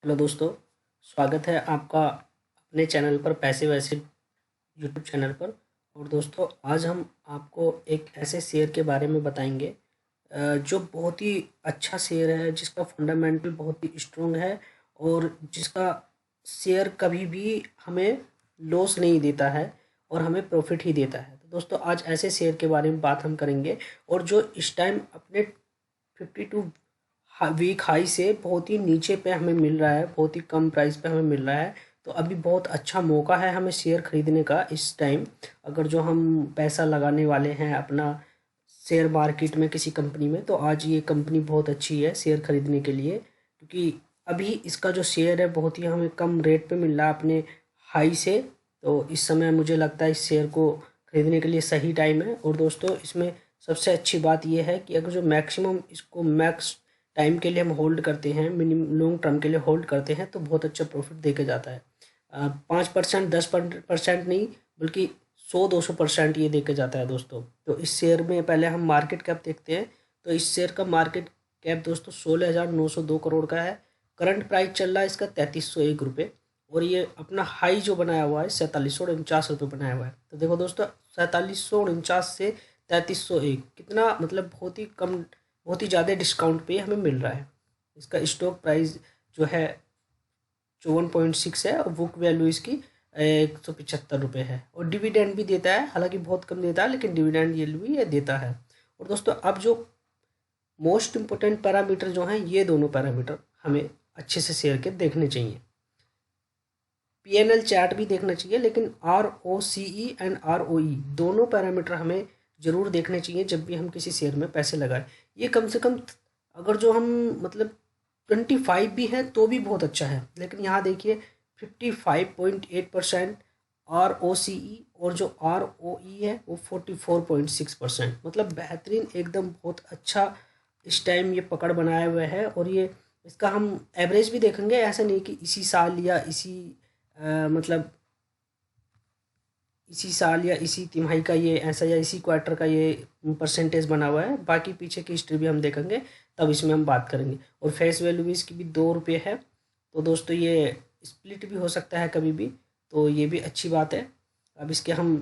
Hello दोस्तों। स्वागत है आपका अपने चैनल पर पैसे वैसे यूट्यूब चैनल पर। और दोस्तों आज हम आपको एक ऐसे शेयर के बारे में बताएंगे जो बहुत ही अच्छा शेयर है, जिसका फंडामेंटल बहुत ही स्ट्रॉन्ग है और जिसका शेयर कभी भी हमें लॉस नहीं देता है और हमें प्रॉफिट ही देता है। तो दोस्तों आज ऐसे शेयर के बारे में बात हम करेंगे और जो इस टाइम अपने 52 वीक हाई से बहुत ही नीचे पे हमें मिल रहा है, बहुत ही कम प्राइस पे हमें मिल रहा है। तो अभी बहुत अच्छा मौका है हमें शेयर खरीदने का इस टाइम। अगर जो हम पैसा लगाने वाले हैं अपना शेयर मार्केट में किसी कंपनी में, तो आज ये कंपनी बहुत अच्छी है शेयर खरीदने के लिए, क्योंकि अभी इसका जो शेयर है बहुत ही हमें कम रेट पे मिल रहा है अपने हाई से। तो इस समय मुझे लगता है इस शेयर को खरीदने के लिए सही टाइम है। और दोस्तों इसमें सबसे अच्छी बात यह है कि अगर जो मैक्सिमम इसको मैक्स टाइम के लिए हम होल्ड करते हैं, मिनिमम लॉन्ग टर्म के लिए होल्ड करते हैं, तो बहुत अच्छा प्रॉफिट दे के जाता है। 5%, 10% नहीं, बल्कि 100-200% ये दे के जाता है दोस्तों। तो इस शेयर में पहले हम मार्केट कैप देखते हैं। तो इस शेयर का मार्केट कैप दोस्तों 16,902 करोड़ का है। करंट प्राइस चल रहा है इसका 3301 रुपये। और ये अपना हाई जो बनाया हुआ है 4749 रुपये बनाया हुआ है। तो देखो दोस्तों, 4749 से 3301 कितना, मतलब बहुत ही कम, बहुत ही ज़्यादा डिस्काउंट पे हमें मिल रहा है। इसका स्टॉक प्राइस जो है 54.6 है और बुक वैल्यू इसकी 175 रुपये है। और डिविडेंड भी देता है, हालांकि बहुत कम देता है, लेकिन डिविडेंड ये भी ये देता है। और दोस्तों अब जो मोस्ट इम्पोर्टेंट पैरामीटर जो हैं, ये दोनों पैरामीटर हमें अच्छे से शेयर के देखने चाहिए। पीएनएल चार्ट भी देखना चाहिए, लेकिन ROCE एंड ROE दोनों पैरामीटर हमें ज़रूर देखने चाहिए जब भी हम किसी शेयर में पैसे लगाएं। ये कम से कम, अगर जो हम मतलब 25 भी है तो भी बहुत अच्छा है, लेकिन यहाँ देखिए 55.8% ROCE और जो ROE है वो 44.6%, मतलब बेहतरीन, एकदम बहुत अच्छा इस टाइम ये पकड़ बनाए हुए है। और ये इसका हम एवरेज भी देखेंगे, ऐसा नहीं कि इसी साल या मतलब इसी साल या इसी तिमाही का ये ऐसा या इसी क्वार्टर का ये परसेंटेज बना हुआ है। बाकी पीछे की हिस्ट्री भी हम देखेंगे, तब इसमें हम बात करेंगे। और फेस वैल्यू भी इसकी भी 2 रुपये है। तो दोस्तों ये स्प्लिट भी हो सकता है कभी भी, तो ये भी अच्छी बात है। अब इसके हम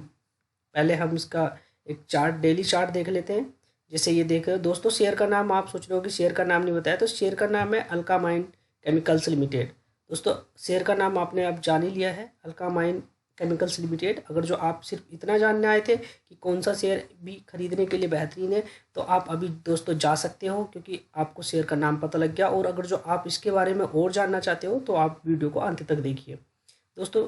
पहले हम इसका एक चार्ट, डेली चार्ट देख लेते हैं। जैसे ये देख रहे हो दोस्तों, शेयर का नाम, आप सोच रहे हो कि शेयर का नाम नहीं बताया, तो शेयर का नाम है अल्का माइन केमिकल्स लिमिटेड। दोस्तों शेयर का नाम आपने अब जान ही लिया है, अल्का माइन केमिकल्स लिमिटेड। अगर जो आप सिर्फ इतना जानने आए थे कि कौन सा शेयर भी खरीदने के लिए बेहतरीन है, तो आप अभी दोस्तों जा सकते हो, क्योंकि आपको शेयर का नाम पता लग गया। और अगर जो आप इसके बारे में और जानना चाहते हो तो आप वीडियो को अंत तक देखिए। दोस्तों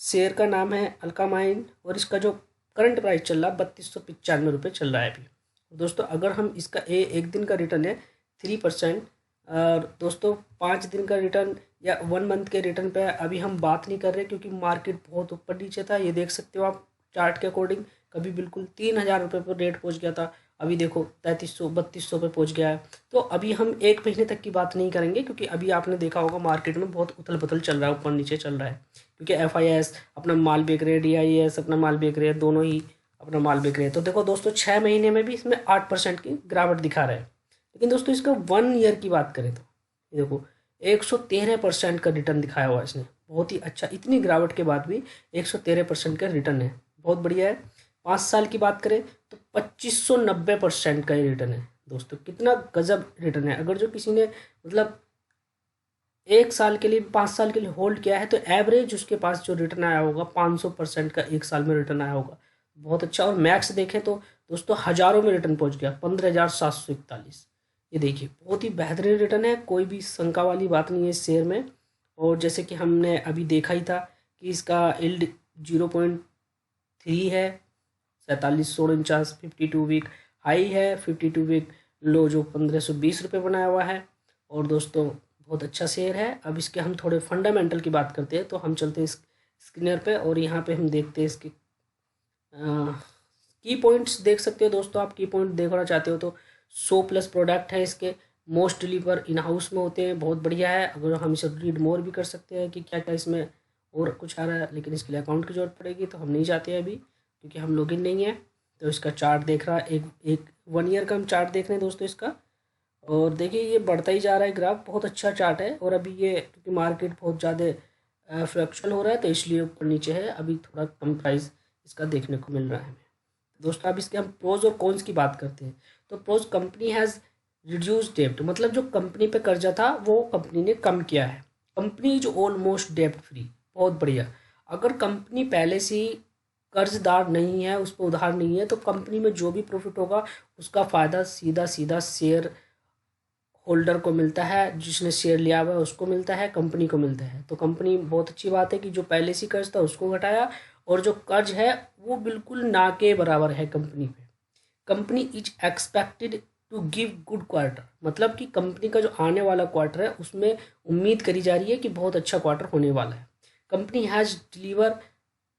शेयर का नाम है अल्का माइन और इसका जो करंट प्राइस चल रहा है 3295 रुपये चल रहा है अभी। दोस्तों अगर हम इसका एक दिन का रिटर्न है 3%। और दोस्तों 5 दिन का रिटर्न या 1 मंथ के रिटर्न पे अभी हम बात नहीं कर रहे, क्योंकि मार्केट बहुत ऊपर नीचे था। ये देख सकते हो आप चार्ट के अकॉर्डिंग, कभी बिल्कुल 3,000 रुपये पर रेट पहुंच गया था, अभी देखो 3300 3200 पे पहुंच गया है। तो अभी हम 1 महीने तक की बात नहीं करेंगे, क्योंकि अभी आपने देखा होगा मार्केट में बहुत उथल पुथल चल रहा है, ऊपर नीचे चल रहा है। क्योंकि FIS अपना माल बेच रहे हैं, DIS अपना माल बेच रहे हैं, दोनों ही अपना माल बेच रहे हैं। तो देखो दोस्तों 6 महीने में भी इसमें 8% की गिरावट दिखा रहा है। लेकिन दोस्तों इसका 1 ईयर की बात करें तो ये देखो 113% का रिटर्न दिखाया हुआ है इसने, बहुत ही अच्छा। इतनी गिरावट के बाद भी 113% का रिटर्न है, बहुत बढ़िया है। 5 साल की बात करें तो 2590% का ये रिटर्न है। दोस्तों कितना गजब रिटर्न है। अगर जो किसी ने मतलब 1 साल के लिए, 5 साल के लिए होल्ड किया है, तो एवरेज उसके पास जो रिटर्न आया होगा 500% का 1 साल में रिटर्न आया होगा, बहुत अच्छा। और मैक्स देखें तो दोस्तों हज़ारों में रिटर्न पहुंच गया, 15,741। ये देखिए बहुत ही बेहतरीन रिटर्न है, कोई भी शंका वाली बात नहीं है इस शेयर में। और जैसे कि हमने अभी देखा ही था कि इसका इल्ड 0.3 है, 4749, 52 वीक हाई है, 52 वीक लो जो 1520 रुपये बनाया हुआ है। और दोस्तों बहुत अच्छा शेयर है। अब इसके हम थोड़े फंडामेंटल की बात करते हैं, तो हम चलते हैं इस स्क्रीनर पे और यहाँ पे हम देखते हैं इसके की पॉइंट्स देख सकते हो। दोस्तों आप की पॉइंट देखना चाहते हो तो 100+ प्रोडक्ट है इसके, मोस्टली पर इन हाउस में होते हैं, बहुत बढ़िया है। अगर हम इसे रीड मोर भी कर सकते हैं कि क्या क्या इसमें और कुछ आ रहा है, लेकिन इसके लिए अकाउंट की जरूरत पड़ेगी, तो हम नहीं चाहते हैं अभी, क्योंकि हम लॉगिन नहीं है। तो इसका चार्ट देख रहा है, एक एक 1 ईयर का हम चार्ट देख रहे हैं दोस्तों इसका। और देखिए ये बढ़ता ही जा रहा है ग्राफ, बहुत अच्छा चार्ट है। और अभी ये क्योंकि मार्केट बहुत ज़्यादा फ्लक्चुएशन हो रहा है तो इसलिए ऊपर नीचे है, अभी थोड़ा कम प्राइस इसका देखने को मिल रहा है हमें। दोस्तों अब इसके हम प्रोज और कॉन्स की बात करते हैं। तो प्रोज, कंपनी हैज़ रिड्यूस डेब्ट, मतलब जो कंपनी पे कर्जा था वो कंपनी ने कम किया है। कंपनी इज ऑलमोस्ट डेब्ट फ्री, बहुत बढ़िया। अगर कंपनी पहले से ही कर्जदार नहीं है, उस पर उधार नहीं है, तो कंपनी में जो भी प्रॉफिट होगा उसका फ़ायदा सीधा सीधा शेयर होल्डर को मिलता है, जिसने शेयर लिया हुआ है उसको मिलता है, कंपनी को मिलता है। तो कंपनी, बहुत अच्छी बात है कि जो पहले से कर्ज था उसको घटाया, और जो कर्ज है वो बिल्कुल ना के बराबर है कंपनी पे। Company is expected to give good quarter, मतलब कि कंपनी का जो आने वाला क्वार्टर है उसमें उम्मीद करी जा रही है कि बहुत अच्छा क्वार्टर होने वाला है। Company has deliver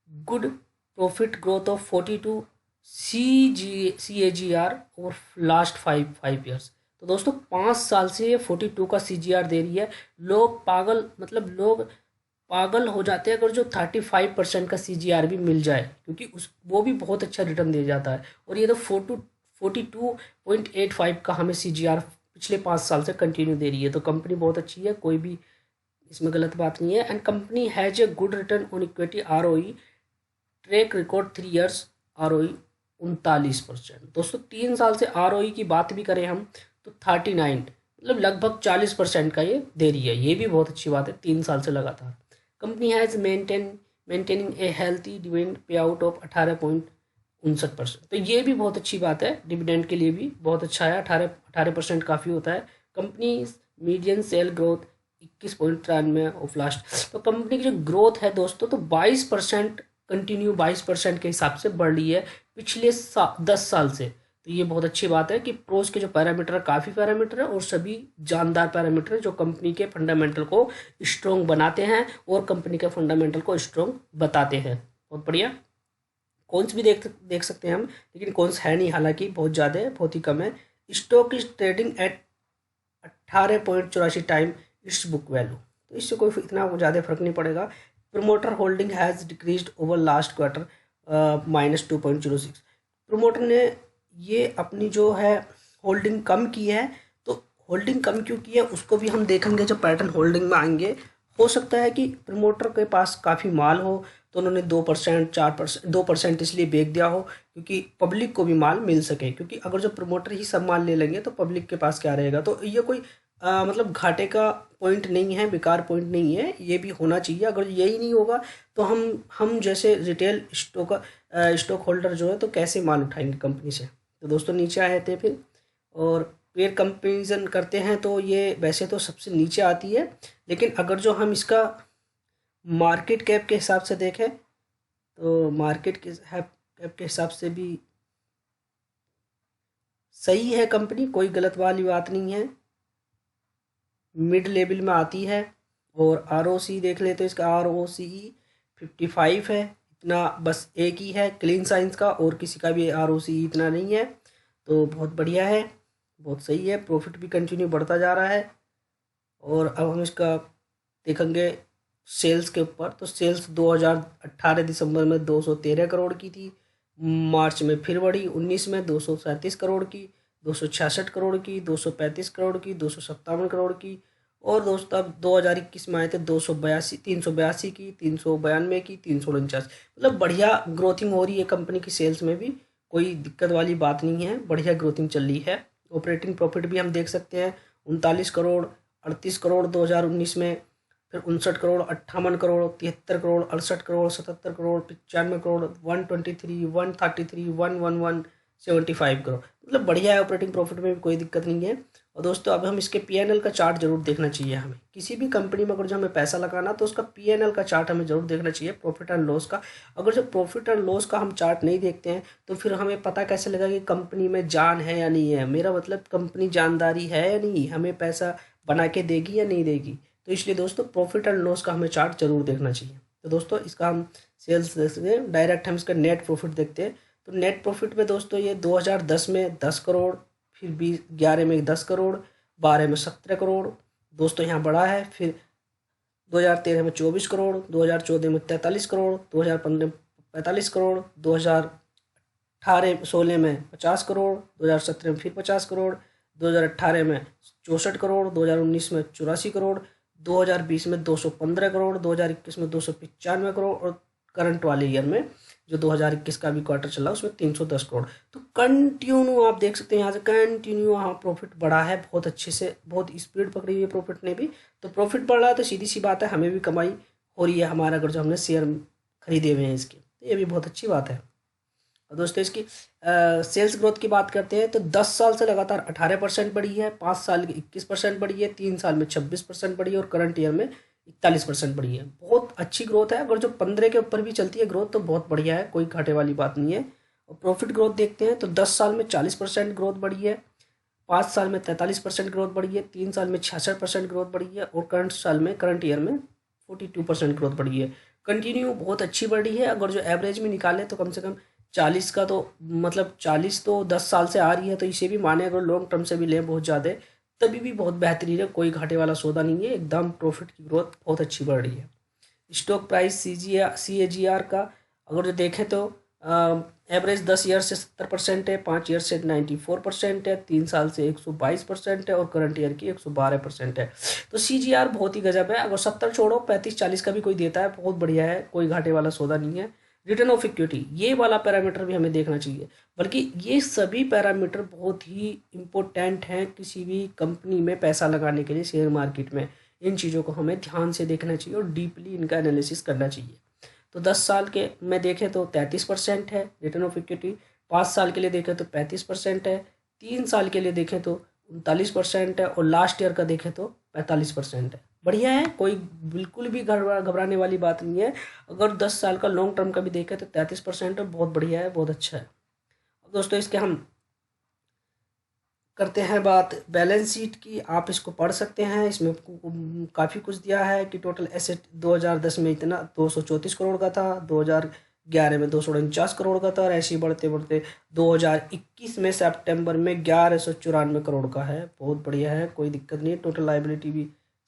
good profit growth of 42 CAGR over last five years. तो दोस्तों 5 साल से ये 42 का CGR दे रही है। लोग पागल, मतलब लोग पागल हो जाते हैं अगर जो 35% का CGR भी मिल जाए, क्योंकि उस वो भी बहुत अच्छा रिटर्न दे जाता है। और ये तो 42.85 का हमें CGR पिछले 5 साल से कंटिन्यू दे रही है। तो कंपनी बहुत अच्छी है, कोई भी इसमें गलत बात नहीं है। And company has a good return on equity, ROE track record 3 years, ROE 39%। दोस्तों 3 साल से ROE की बात भी करें हम तो 39, मतलब लगभग 40% का ये दे रही है। ये भी बहुत अच्छी बात है, 3 साल से लगातार। Company has maintaining A healthy dividend pay out of 18.59%। तो ये भी बहुत अच्छी बात है, डिविडेंड के लिए भी बहुत अच्छा है। 18% काफ़ी होता है। Company median sale growth 21.93 of last. तो कंपनी की जो ग्रोथ है दोस्तों, तो 22% कंटिन्यू 22% के हिसाब से बढ़ रही है पिछले 10 साल से। तो ये बहुत अच्छी बात है कि प्रोज के जो पैरामीटर है, काफ़ी पैरामीटर है और सभी जानदार पैरामीटर है जो कंपनी के फंडामेंटल को स्ट्रॉन्ग बनाते हैं और कंपनी के फंडामेंटल को स्ट्रॉन्ग बताते हैं। बहुत बढ़िया। कौन्स भी देख सकते हैं हम, लेकिन कौन्स है नहीं, हालांकि बहुत ज़्यादा है, बहुत ही कम है। Stock is trading at 18.84 time it's book value, तो इससे कोई इतना ज़्यादा फर्क नहीं पड़ेगा। Promoter holding has decreased over last quarter -2.06। Promoter ने ये अपनी जो है होल्डिंग कम की है। तो होल्डिंग कम क्यों की है उसको भी हम देखेंगे जब पैटर्न होल्डिंग में आएंगे। हो सकता है कि प्रमोटर के पास काफ़ी माल हो तो उन्होंने 2%, 4%, 2% इसलिए बेच दिया हो क्योंकि पब्लिक को भी माल मिल सके। क्योंकि अगर जो प्रमोटर ही सब माल ले लेंगे तो पब्लिक के पास क्या रहेगा। तो ये कोई मतलब घाटे का पॉइंट नहीं है, बेकार पॉइंट नहीं है, ये भी होना चाहिए। अगर यही नहीं होगा तो हम जैसे रिटेल स्टॉक होल्डर जो है तो कैसे माल उठाएंगे कंपनी से। तो दोस्तों नीचे आए थे फिर, और पेयर कंपेरिजन करते हैं तो ये वैसे तो सबसे नीचे आती है, लेकिन अगर जो हम इसका मार्केट कैप के हिसाब से देखें तो मार्केट कैप के हिसाब से भी सही है कंपनी, कोई गलत वाली बात नहीं है, मिड लेवल में आती है। और ROC देख ले तो इसका ROCE 55 है, इतना बस एक ही है क्लीन साइंस का, और किसी का भी ROCE इतना नहीं है। तो बहुत बढ़िया है, बहुत सही है। प्रॉफिट भी कंटिन्यू बढ़ता जा रहा है। और अब हम इसका देखेंगे सेल्स के ऊपर। तो सेल्स 2018 दिसंबर में 213 करोड़ की थी, मार्च में फिर बढ़ी, 19 में 237 करोड़ की, 266 करोड़ की, 235 करोड़ की, 257 करोड़ की। और दोस्तों अब 2021 में आए थे 382 की, 392 की, 349। मतलब बढ़िया ग्रोथिंग हो रही है कंपनी की सेल्स में भी, कोई दिक्कत वाली बात नहीं है, बढ़िया ग्रोथिंग चल रही है। ऑपरेटिंग प्रॉफिट भी हम देख सकते हैं 39 करोड़, 38 करोड़ 2019 में, फिर 59 करोड़, 58 करोड़, 73 करोड़, 68 करोड़, 77 करोड़, 95 करोड़, 123, 133, 111, 75 करोड़। मतलब बढ़िया है, ऑपरेटिंग प्रॉफिट में भी कोई दिक्कत नहीं है। और दोस्तों अब हम इसके P&L का चार्ट जरूर देखना चाहिए हमें। किसी भी कंपनी में अगर जो हमें पैसा लगाना तो उसका P&L का चार्ट हमें जरूर देखना चाहिए, प्रॉफिट एंड लॉस का। अगर जो प्रॉफिट एंड लॉस का हम चार्ट नहीं देखते हैं तो फिर हमें पता कैसे लगेगा कि कंपनी में जान है या नहीं है। मेरा मतलब कंपनी जानदारी है या नहीं, हमें पैसा बना के देगी या नहीं देगी। तो इसलिए दोस्तों प्रॉफिट एंड लॉस का हमें चार्ट जरूर देखना चाहिए। तो दोस्तों इसका हम सेल्स देख सकते हैं, डायरेक्ट हम इसका नेट प्रॉफिट देखते हैं। तो नेट प्रॉफिट में दोस्तों ये 2010 में 10 करोड़, फिर 11 में 10 करोड़, 12 में 17 करोड़, दोस्तों यहाँ बढ़ा है। फिर 2013 में 24 करोड़, 2014 में 43 करोड़, 2015 में 45 करोड़, 2018-16 में 50 करोड़, 2017 में फिर 50 करोड़, 2018 में 64 करोड़, 2019 में 84 करोड़, 2020 में 215 करोड़, 2021 में 295 करोड़ और करंट वाले ईयर में जो 2021 का भी क्वार्टर चला उसमें 310 करोड़। तो कंटिन्यू आप देख सकते हैं यहाँ से कंटिन्यू यहाँ प्रॉफिट बढ़ा है बहुत अच्छे से, बहुत स्पीड पकड़ी हुई है प्रॉफिट ने भी। तो प्रॉफिट बढ़ रहा है तो सीधी सी बात है हमें भी कमाई हो रही है हमारा, अगर जो हमने शेयर खरीदे हुए हैं इसके, तो ये भी बहुत अच्छी बात है। और दोस्तों इसकी सेल्स ग्रोथ की बात करते हैं तो 10 साल से लगातार 18% बढ़ी है, 5 साल की 21% बढ़ी है, 3 साल में 26% बढ़ी है और करंट ईयर में 41% बढ़ी है। बहुत अच्छी ग्रोथ है, अगर जो 15 के ऊपर भी चलती है ग्रोथ तो बहुत बढ़िया है, कोई घाटे वाली बात नहीं है। और प्रॉफिट ग्रोथ देखते हैं तो 10 साल में 40% ग्रोथ बढ़ी है, 5 साल में 43% ग्रोथ बढ़ी है, 3 साल में 66% ग्रोथ बढ़ी है और करंट ईयर में 42% ग्रोथ बढ़ी है। कंटिन्यू बहुत अच्छी बढ़ी है। अगर जो एवरेज में निकाले तो कम से कम 40 का, तो मतलब 40 तो 10 साल से आ रही है, तो इसे भी माने अगर लॉन्ग टर्म से भी लें बहुत ज़्यादा, तभी भी बहुत बेहतरीन है, कोई घाटे वाला सौदा नहीं है, एकदम प्रॉफिट की ग्रोथ बहुत अच्छी बढ़ रही है। स्टॉक प्राइस CAGR का अगर जो देखें तो एवरेज 10 ईयर से 70% है, 5 ईयर से 94% है, 3 साल से 122% है और करंट ईयर की 112% है। तो CGR बहुत ही गजब है, अगर 70 छोड़ो 35-40 का भी कोई देता है बहुत बढ़िया है, कोई घाटे वाला सौदा नहीं है। रिटर्न ऑफ इक्विटी ये वाला पैरामीटर भी हमें देखना चाहिए, बल्कि ये सभी पैरामीटर बहुत ही इम्पोर्टेंट हैं किसी भी कंपनी में पैसा लगाने के लिए, शेयर मार्केट में इन चीज़ों को हमें ध्यान से देखना चाहिए और डीपली इनका एनालिसिस करना चाहिए। तो 10 साल के में देखें तो 33% है रिटर्न ऑफ इक्विटी, 5 साल के लिए देखें तो 35% है, 3 साल के लिए देखें तो 39% है और लास्ट ईयर का देखें तो 45% है। बढ़िया है, कोई बिल्कुल भी घबराने वाली बात नहीं है। अगर 10 साल का लॉन्ग टर्म का भी देखें तो 33% है, बहुत बढ़िया है, बहुत अच्छा है। अब दोस्तों इसके हम करते हैं बात बैलेंस शीट की, आप इसको पढ़ सकते हैं, इसमें काफ़ी कुछ दिया है कि टोटल एसेट 2010 में इतना 234 करोड़ का था, 2011 में 249 करोड़ का था और ऐसे ही बढ़ते बढ़ते 2021 में सितंबर में 1194 करोड़ का है। बहुत बढ़िया है, कोई दिक्कत नहीं है। टोटल लाइबिलिटी भी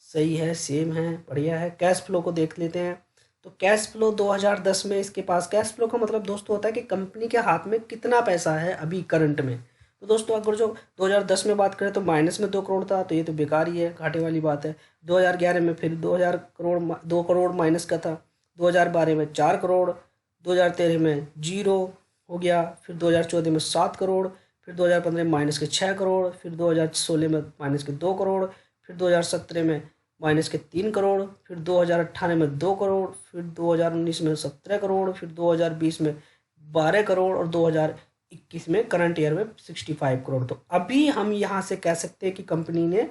सही है, सेम है, बढ़िया है। कैश फ्लो को देख लेते हैं तो कैश फ्लो 2010 में इसके पास, कैश फ्लो का मतलब दोस्तों होता है कि कंपनी के हाथ में कितना पैसा है अभी करंट में। तो दोस्तों अगर जो 2010 में बात करें तो माइनस में 2 करोड़ था, तो ये तो बेकार ही है, घाटे वाली बात है। 2011 में फिर 2 करोड़ माइनस का था, 2012 में 4 करोड़, 2013 में 0 हो गया, फिर 2014 में 7 करोड़, फिर 2015 में माइनस के 6 करोड़, फिर 2016 में माइनस के 2 करोड़, फिर 2017 में माइनस के 3 करोड़, फिर 2018 में 2 करोड़, फिर 2019 में 17 करोड़, फिर 2020 में 12 करोड़ और 2021 में करंट ईयर में 65 करोड़। तो अभी हम यहाँ से कह सकते हैं कि कंपनी ने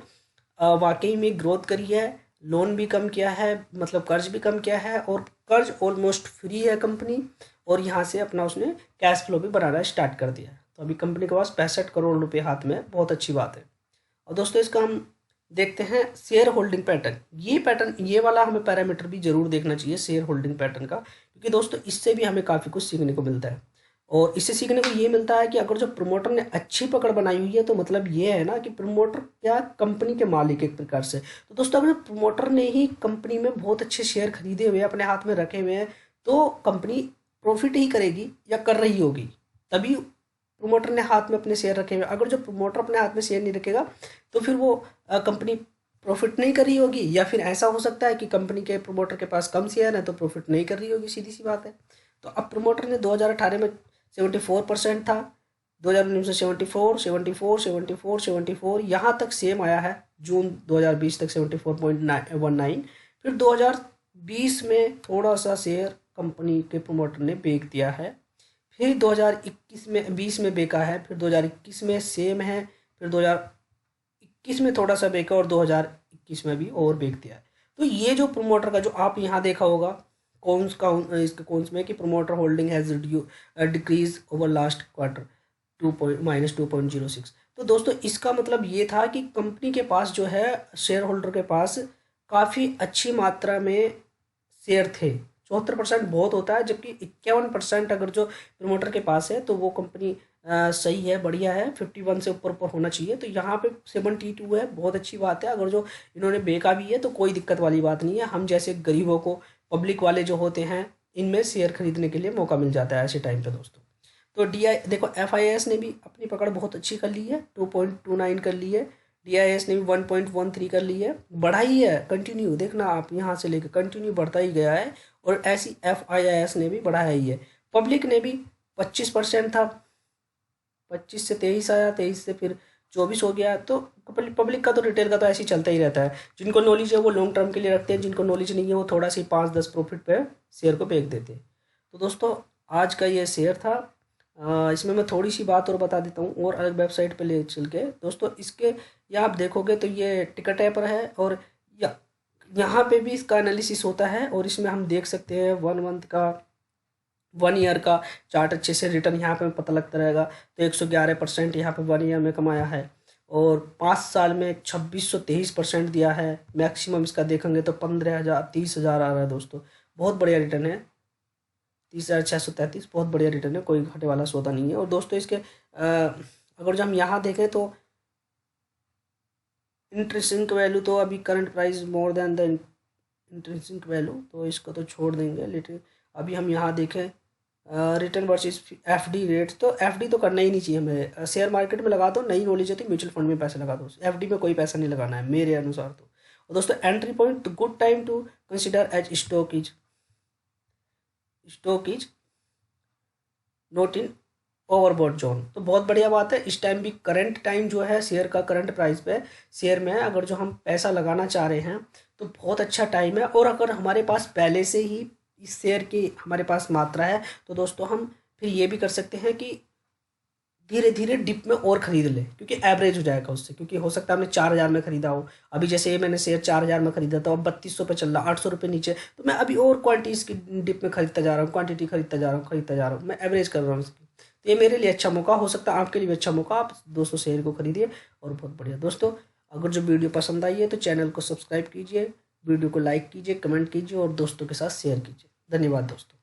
वाकई में ग्रोथ करी है, लोन भी कम किया है, मतलब कर्ज भी कम किया है और कर्ज ऑलमोस्ट फ्री है कंपनी, और यहाँ से अपना उसने कैश फ्लो भी बनाना स्टार्ट कर दिया है। तो अभी कंपनी के पास 65 करोड़ रुपए हाथ में है, बहुत अच्छी बात है। और दोस्तों इसका हम देखते हैं शेयर होल्डिंग पैटर्न। ये पैटर्न, ये वाला हमें पैरामीटर भी जरूर देखना चाहिए शेयर होल्डिंग पैटर्न का, क्योंकि दोस्तों इससे भी हमें काफ़ी कुछ सीखने को मिलता है। और इससे सीखने को ये मिलता है कि अगर जो प्रमोटर ने अच्छी पकड़ बनाई हुई है तो मतलब ये है ना कि प्रमोटर क्या कंपनी के मालिक एक प्रकार से। तो दोस्तों अगर प्रमोटर ने ही कंपनी में बहुत अच्छे शेयर खरीदे हुए अपने हाथ में रखे हुए हैं तो कंपनी प्रॉफिट ही करेगी या कर रही होगी, तभी प्रमोटर ने हाथ में अपने शेयर रखे हुए। अगर जो प्रमोटर अपने हाथ में शेयर नहीं रखेगा तो फिर वो कंपनी प्रॉफिट नहीं कर रही होगी, या फिर ऐसा हो सकता है कि कंपनी के प्रमोटर के पास कम शेयर है तो प्रॉफिट नहीं कर रही होगी, सीधी सी बात है। तो अब प्रमोटर ने 2018 में 74% था, 2019 में 74 यहाँ तक सेम आया है, जून 2020 तक 74.19। फिर 2020 में थोड़ा सा शेयर कंपनी के प्रमोटर ने बेच दिया है, फिर 2020 में बेचा है, फिर 2021 में सेम है, फिर 2021 में थोड़ा सा बेचा और 2021 में भी और बेच दिया है। तो ये जो प्रमोटर का जो आप यहाँ देखा होगा कौन्स में कि promoter holding has decrease over last quarter -2.06। तो दोस्तों इसका मतलब ये था कि कंपनी के पास जो है शेयर होल्डर के पास काफ़ी अच्छी मात्रा में शेयर थे। 74% बहुत होता है, जबकि 51% अगर जो प्रमोटर के पास है तो वो कंपनी सही है, बढ़िया है, 51 से ऊपर ऊपर होना चाहिए। तो यहाँ पे 72 है, बहुत अच्छी बात है। अगर जो इन्होंने बेचा भी है तो कोई दिक्कत वाली बात नहीं है, हम जैसे गरीबों को, पब्लिक वाले जो होते हैं, इनमें शेयर खरीदने के लिए मौका मिल जाता है ऐसे टाइम पे दोस्तों। तो देखो FIS ने भी अपनी पकड़ बहुत अच्छी कर ली है, 2.29 कर ली है। DIS ने भी 1.13 कर ली है, बढ़ा ही है कंटिन्यू, देखना आप यहाँ से लेकर कंटिन्यू बढ़ता ही गया है। और ऐसी FIS ने भी बढ़ाया ही है। पब्लिक ने भी 25% था, 25 से 23 आया, 23 से फिर 24 हो गया। तो पब्लिक का तो रिटेल का तो ऐसे ही चलता ही रहता है। जिनको नॉलेज है वो लॉन्ग टर्म के लिए रखते हैं, जिनको नॉलेज नहीं है वो थोड़ा सी 5-10 प्रॉफिट पे शेयर को बेच देते हैं। तो दोस्तों आज का ये शेयर था। इसमें मैं थोड़ी सी बात और बता देता हूँ, और अलग वेबसाइट पे ले चल के दोस्तों। इसके यहाँ आप देखोगे तो ये टिकट ऐप है, और यहाँ पे भी इसका एनालिसिस होता है, और इसमें हम देख सकते हैं 1 मंथ का, 1 ईयर का चार्ट अच्छे से रिटर्न यहाँ पे पता लगता रहेगा। तो 111% यहाँ पे 1 ईयर में कमाया है, और 5 साल में 2623% दिया है। मैक्सिमम इसका देखेंगे तो 15,000 30,000 आ रहा है दोस्तों, बहुत बढ़िया रिटर्न है। 30,633 बहुत बढ़िया रिटर्न है, कोई घाटे वाला सौदा नहीं है। और दोस्तों इसके अगर जो हम यहाँ देखें तो इंटरेस्टिंग वैल्यू तो अभी current price more than the interesting value, तो इसको तो छोड़ देंगे। लेकिन अभी हम यहाँ देखें रिटर्न वर्सेस FD रेट, तो FD तो करना ही नहीं चाहिए हमें। शेयर मार्केट में लगा दो, नई नॉलेज है तो म्यूचुअल फंड में पैसे लगा दो, FD में कोई पैसा नहीं लगाना है मेरे अनुसार तो। और दोस्तों entry point, good time to consider as stock is not in overbought zone. तो बहुत बढ़िया बात है। इस टाइम भी करंट टाइम जो है शेयर का, करंट प्राइस पे शेयर में अगर जो हम पैसा लगाना चाह रहे हैं तो बहुत अच्छा टाइम है। और अगर हमारे पास पहले से ही इस शेयर की हमारे पास मात्रा है तो दोस्तों हम फिर ये भी कर सकते हैं कि धीरे धीरे डिप में और ख़रीद लें, क्योंकि एवरेज हो जाएगा उससे। क्योंकि हो सकता है हमने 4,000 में ख़रीदा हो, अभी जैसे ये मैंने शेयर 4,000 में ख़रीदा था, अब 3200 पे चल रहा, 800 रुपये नीचे, तो मैं अभी और क्वांटिटीज़ की डिप में खरीदता जा रहा हूँ, क्वांटिटी खरीदता जा रहा हूँ, मैं एवरेज कर रहा हूँ इसकी। तो ये मेरे लिए अच्छा मौका हो सकता है, आपके लिए भी अच्छा मौका। आप दोस्तों शेयर को खरीदिए, और बहुत बढ़िया। दोस्तों अगर जो वीडियो पसंद आई है तो चैनल को सब्सक्राइब कीजिए, वीडियो को लाइक कीजिए, कमेंट कीजिए और दोस्तों के साथ शेयर कीजिए। धन्यवाद दोस्तों।